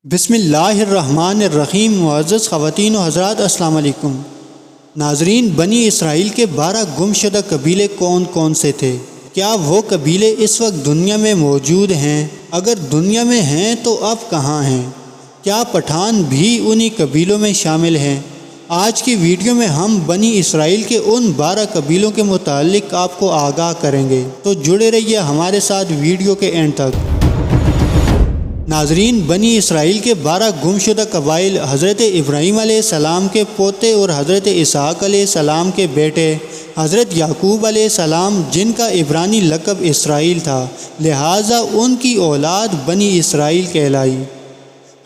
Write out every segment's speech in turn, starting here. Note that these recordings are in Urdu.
بسم اللہ الرحمن الرحیم۔ معزز خواتین و حضرات، السلام علیکم۔ ناظرین، بنی اسرائیل کے 12 گم شدہ قبیلے کون کون سے تھے؟ کیا وہ قبیلے اس وقت دنیا میں موجود ہیں؟ اگر دنیا میں ہیں تو اب کہاں ہیں؟ کیا پٹھان بھی انہی قبیلوں میں شامل ہیں؟ آج کی ویڈیو میں ہم بنی اسرائیل کے ان 12 قبیلوں کے متعلق آپ کو آگاہ کریں گے، تو جڑے رہیے ہمارے ساتھ ویڈیو کے اینڈ تک۔ ناظرین، بنی اسرائیل کے 12 گم شدہ قبائل حضرت ابراہیم علیہ السلام کے پوتے اور حضرت اسحاق علیہ السلام کے بیٹے حضرت یعقوب علیہ السلام، جن کا عبرانی لقب اسرائیل تھا، لہٰذا ان کی اولاد بنی اسرائیل کہلائی۔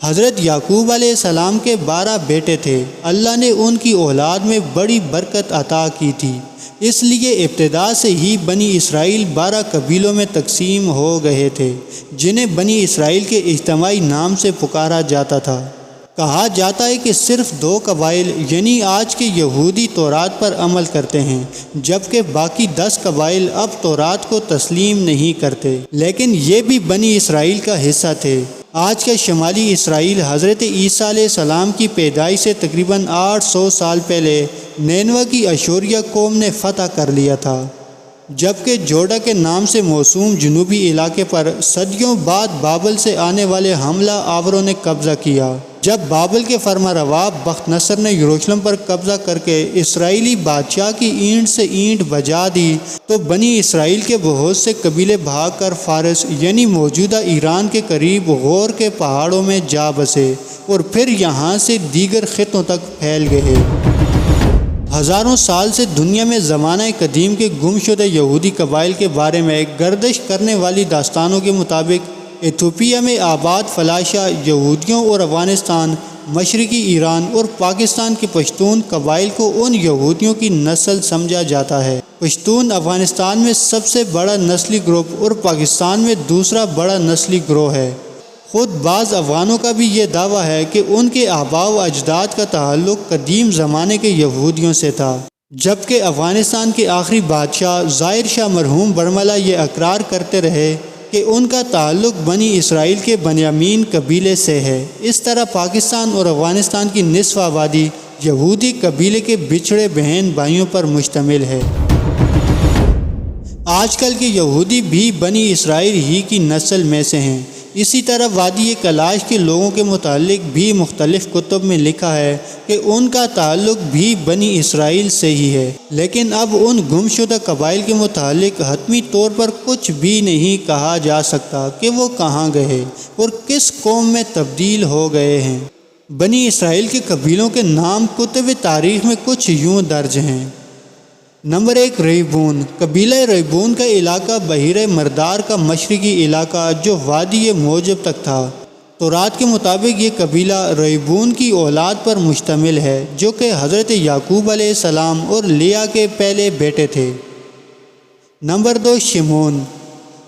حضرت یعقوب علیہ السلام کے 12 بیٹے تھے۔ اللہ نے ان کی اولاد میں بڑی برکت عطا کی تھی، اس لیے ابتدا سے ہی بنی اسرائیل 12 قبیلوں میں تقسیم ہو گئے تھے، جنہیں بنی اسرائیل کے اجتماعی نام سے پکارا جاتا تھا۔ کہا جاتا ہے کہ صرف 2 قبائل یعنی آج کے یہودی تورات پر عمل کرتے ہیں، جبکہ باقی 10 قبائل اب تورات کو تسلیم نہیں کرتے، لیکن یہ بھی بنی اسرائیل کا حصہ تھے۔ آج کا شمالی اسرائیل حضرت عیسیٰ علیہ السلام کی پیدائش سے تقریباً 800 سال پہلے نینوا کی اشوریہ قوم نے فتح کر لیا تھا، جبکہ جوڈا کے نام سے موسوم جنوبی علاقے پر صدیوں بعد بابل سے آنے والے حملہ آوروں نے قبضہ کیا۔ جب بابل کے فرما روا بخت نصر نے یروشلم پر قبضہ کر کے اسرائیلی بادشاہ کی اینٹ سے اینٹ بجا دی، تو بنی اسرائیل کے بہت سے قبیلے بھاگ کر فارس یعنی موجودہ ایران کے قریب غور کے پہاڑوں میں جا بسے اور پھر یہاں سے دیگر خطوں تک پھیل گئے۔ ہزاروں سال سے دنیا میں زمانہ قدیم کے گم شدہ یہودی قبائل کے بارے میں گردش کرنے والی داستانوں کے مطابق ایتھوپیا میں آباد فلاشہ یہودیوں اور افغانستان، مشرقی ایران اور پاکستان کے پشتون قبائل کو ان یہودیوں کی نسل سمجھا جاتا ہے۔ پشتون افغانستان میں سب سے بڑا نسلی گروپ اور پاکستان میں دوسرا بڑا نسلی گروہ ہے۔ خود بعض افغانوں کا بھی یہ دعویٰ ہے کہ ان کے آباء و اجداد کا تعلق قدیم زمانے کے یہودیوں سے تھا، جبکہ افغانستان کے آخری بادشاہ ظاہر شاہ مرحوم برملا یہ اقرار کرتے رہے کہ ان کا تعلق بنی اسرائیل کے بنیامین قبیلے سے ہے۔ اس طرح پاکستان اور افغانستان کی نصف آبادی یہودی قبیلے کے بچھڑے بہن بھائیوں پر مشتمل ہے۔ آج کل کے یہودی بھی بنی اسرائیل ہی کی نسل میں سے ہیں۔ اسی طرح وادی کلاش کے لوگوں کے متعلق بھی مختلف کتب میں لکھا ہے کہ ان کا تعلق بھی بنی اسرائیل سے ہی ہے، لیکن اب ان گم شدہ قبائل کے متعلق حتمی طور پر کچھ بھی نہیں کہا جا سکتا کہ وہ کہاں گئے اور کس قوم میں تبدیل ہو گئے ہیں۔ بنی اسرائیل کے قبیلوں کے نام کتب تاریخ میں کچھ یوں درج ہیں۔ نمبر 1، ریبون۔ قبیلہ ریبون کا علاقہ بحیرہ مردار کا مشرقی علاقہ جو وادی موجب تک تھا۔ تورات کے مطابق یہ قبیلہ ریبون کی اولاد پر مشتمل ہے، جو کہ حضرت یعقوب علیہ السلام اور لیا کے پہلے بیٹے تھے۔ نمبر 2، شمعون۔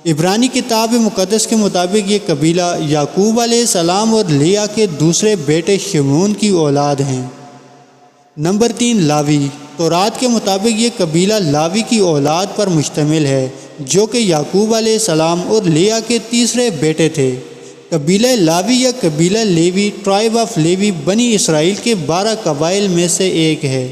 عبرانی کتاب مقدس کے مطابق یہ قبیلہ یعقوب علیہ السلام اور لیا کے دوسرے بیٹے شمعون کی اولاد ہیں۔ نمبر 3، لاوی۔ تورات کے مطابق یہ قبیلہ لاوی کی اولاد پر مشتمل ہے، جو کہ یعقوب علیہ السلام اور لیا کے تیسرے بیٹے تھے۔ قبیلہ لاوی یا قبیلہ لیوی، ٹرائب آف لیوی، بنی اسرائیل کے 12 قبائل میں سے ایک ہے۔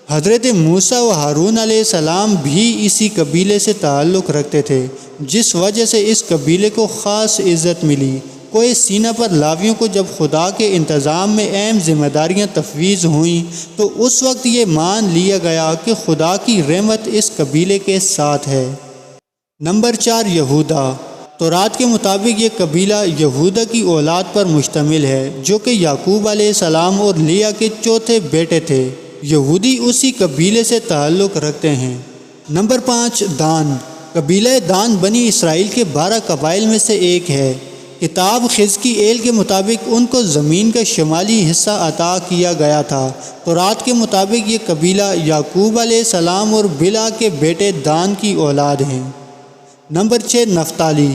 حضرت موسیٰ و ہارون علیہ السلام بھی اسی قبیلے سے تعلق رکھتے تھے، جس وجہ سے اس قبیلے کو خاص عزت ملی۔ کوہ سینا پر لاویوں کو جب خدا کے انتظام میں اہم ذمہ داریاں تفویض ہوئیں تو اس وقت یہ مان لیا گیا کہ خدا کی رحمت اس قبیلے کے ساتھ ہے۔ نمبر 4، یہودا۔ تورات کے مطابق یہ قبیلہ یہودا کی اولاد پر مشتمل ہے، جو کہ یعقوب علیہ السلام اور لیا کے چوتھے بیٹے تھے۔ یہودی اسی قبیلے سے تعلق رکھتے ہیں۔ نمبر 5، دان۔ قبیلہ دان بنی اسرائیل کے 12 قبائل میں سے ایک ہے۔ کتاب حزقییل کے مطابق ان کو زمین کا شمالی حصہ عطا کیا گیا تھا۔ تورات کے مطابق یہ قبیلہ یعقوب علیہ السلام اور بلا کے بیٹے دان کی اولاد ہیں۔ نمبر 6، نفتالی۔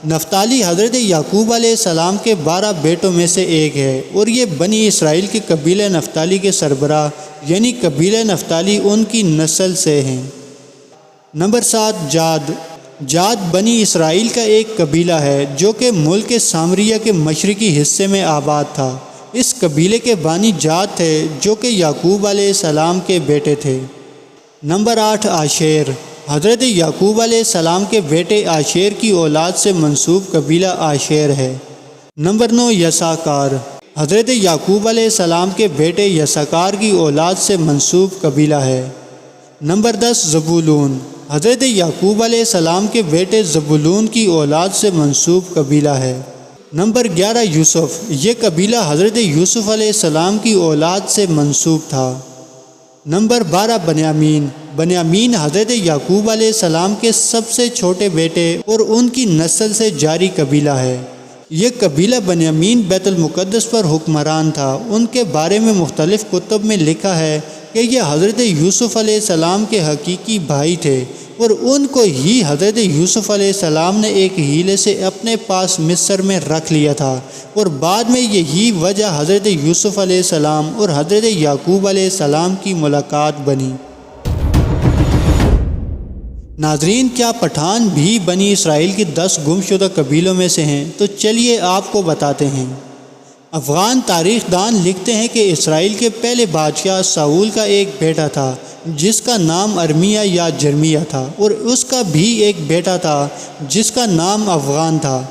نفتالی حضرت یعقوب علیہ السلام کے 12 بیٹوں میں سے ایک ہے اور یہ بنی اسرائیل کے قبیلہ نفتالی کے سربراہ یعنی قبیلہ نفتالی ان کی نسل سے ہیں۔ نمبر 7، جاد۔ جاد بنی اسرائیل کا ایک قبیلہ ہے جو کہ ملک سامریہ کے مشرقی حصے میں آباد تھا۔ اس قبیلے کے بانی جاد تھے جو کہ یعقوب علیہ السلام کے بیٹے تھے۔ نمبر 8 عاشیر۔ حضرت یعقوب علیہ السلام کے بیٹے عاشیر کی اولاد سے منسوب قبیلہ عاشیر ہے۔ نمبر 9 یساکار۔ حضرت یعقوب علیہ السلام کے بیٹے یساکار کی اولاد سے منسوب قبیلہ ہے۔ نمبر 10 زبولون۔ حضرت یعقوب علیہ السلام کے بیٹے زبولون کی اولاد سے منسوب قبیلہ ہے۔ نمبر 11 یوسف۔ یہ قبیلہ حضرت یوسف علیہ السلام کی اولاد سے منسوب تھا۔ نمبر 12 بنیامین۔ بنیامین حضرت یعقوب علیہ السلام کے سب سے چھوٹے بیٹے اور ان کی نسل سے جاری قبیلہ ہے۔ یہ قبیلہ بنیامین بیت المقدس پر حکمران تھا۔ ان کے بارے میں مختلف کتب میں لکھا ہے کہ یہ حضرت یوسف علیہ السلام کے حقیقی بھائی تھے اور ان کو ہی حضرت یوسف علیہ السلام نے ایک ہیلے سے اپنے پاس مصر میں رکھ لیا تھا، اور بعد میں یہی وجہ حضرت یوسف علیہ السلام اور حضرت یعقوب علیہ السلام کی ملاقات بنی۔ ناظرین، کیا پٹھان بھی بنی اسرائیل کے 10 گمشدہ قبیلوں میں سے ہیں؟ تو چلیے آپ کو بتاتے ہیں۔ افغان تاریخ دان لکھتے ہیں کہ اسرائیل کے پہلے بادشاہ ساؤل کا ایک بیٹا تھا جس کا نام ارمیہ یا جرمیہ تھا، اور اس کا بھی ایک بیٹا تھا جس کا نام افغان تھا۔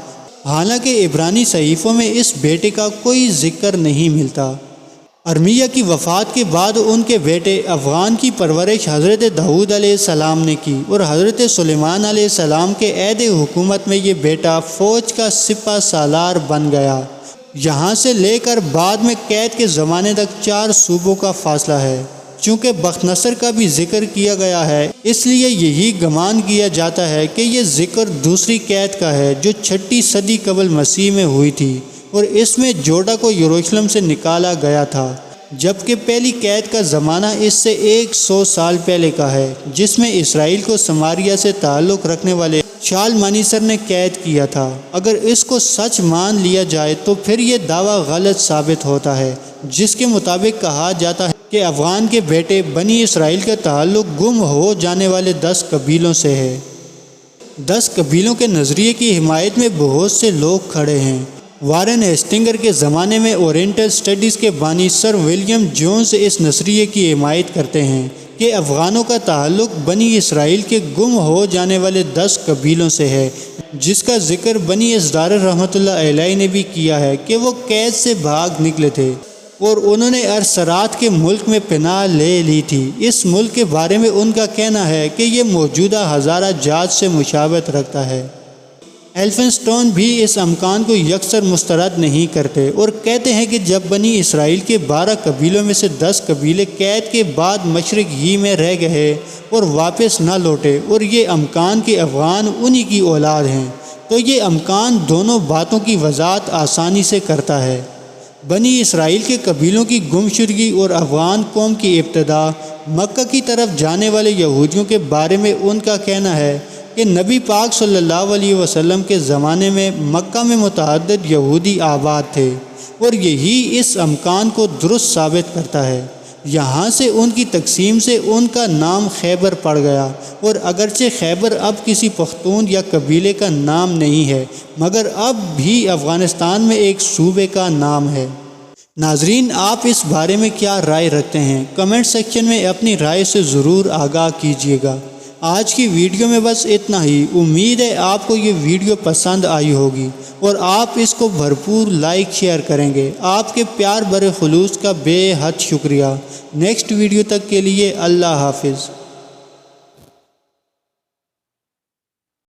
حالانکہ عبرانی صحیفوں میں اس بیٹے کا کوئی ذکر نہیں ملتا۔ ارمیہ کی وفات کے بعد ان کے بیٹے افغان کی پرورش حضرت داؤد علیہ السلام نے کی، اور حضرت سلیمان علیہ السلام کے عہد حکومت میں یہ بیٹا فوج کا سپہ سالار بن گیا۔ یہاں سے لے کر بعد میں قید کے زمانے تک 4 صوبوں کا فاصلہ ہے۔ چونکہ بخت نصر کا بھی ذکر کیا گیا ہے، اس لیے یہی گمان کیا جاتا ہے کہ یہ ذکر دوسری قید کا ہے جو 6 صدی قبل مسیح میں ہوئی تھی، اور اس میں جوڈا کو یروشلم سے نکالا گیا تھا، جبکہ پہلی قید کا زمانہ اس سے 100 سال پہلے کا ہے، جس میں اسرائیل کو سماریہ سے تعلق رکھنے والے شالمانیسر نے قید کیا تھا۔ اگر اس کو سچ مان لیا جائے تو پھر یہ دعویٰ غلط ثابت ہوتا ہے، جس کے مطابق کہا جاتا ہے کہ افغان کے بیٹے بنی اسرائیل کا تعلق گم ہو جانے والے 10 قبیلوں سے ہے۔ 10 قبیلوں کے نظریے کی حمایت میں بہت سے لوگ کھڑے ہیں۔ وارن ہیسٹنگر کے زمانے میں اورینٹل سٹڈیز کے بانی سر ولیم جونز اس نظریے کی حمایت کرتے ہیں کہ افغانوں کا تعلق بنی اسرائیل کے گم ہو جانے والے 10 قبیلوں سے ہے، جس کا ذکر بنی اسدار رحمۃ اللہ علیہ نے بھی کیا ہے کہ وہ قید سے بھاگ نکلے تھے اور انہوں نے ارسرات کے ملک میں پناہ لے لی تھی۔ اس ملک کے بارے میں ان کا کہنا ہے کہ یہ موجودہ ہزارہ جات سے مشابہت رکھتا ہے۔ ایلفنسٹون بھی اس امکان کو یکسر مسترد نہیں کرتے اور کہتے ہیں کہ جب بنی اسرائیل کے 12 قبیلوں میں سے 10 قبیلے قید کے بعد مشرق ہی میں رہ گئے اور واپس نہ لوٹے، اور یہ امکان کے افغان انہی کی اولاد ہیں، تو یہ امکان دونوں باتوں کی وضاحت آسانی سے کرتا ہے۔ بنی اسرائیل کے قبیلوں کی گمشدگی اور افغان قوم کی ابتدا مکہ کی طرف جانے والے یہودیوں کے بارے میں ان کا کہنا ہے کہ نبی پاک صلی اللہ علیہ وسلم کے زمانے میں مکہ میں متعدد یہودی آباد تھے، اور یہی اس امکان کو درست ثابت کرتا ہے۔ یہاں سے ان کی تقسیم سے ان کا نام خیبر پڑ گیا، اور اگرچہ خیبر اب کسی پختون یا قبیلے کا نام نہیں ہے، مگر اب بھی افغانستان میں ایک صوبے کا نام ہے۔ ناظرین، آپ اس بارے میں کیا رائے رکھتے ہیں؟ کمنٹ سیکشن میں اپنی رائے سے ضرور آگاہ کیجیے گا۔ آج کی ویڈیو میں بس اتنا ہی۔ امید ہے آپ کو یہ ویڈیو پسند آئی ہوگی اور آپ اس کو بھرپور لائک شیئر کریں گے۔ آپ کے پیار برے خلوص کا بے حد شکریہ۔ نیکسٹ ویڈیو تک کے لیے اللہ حافظ۔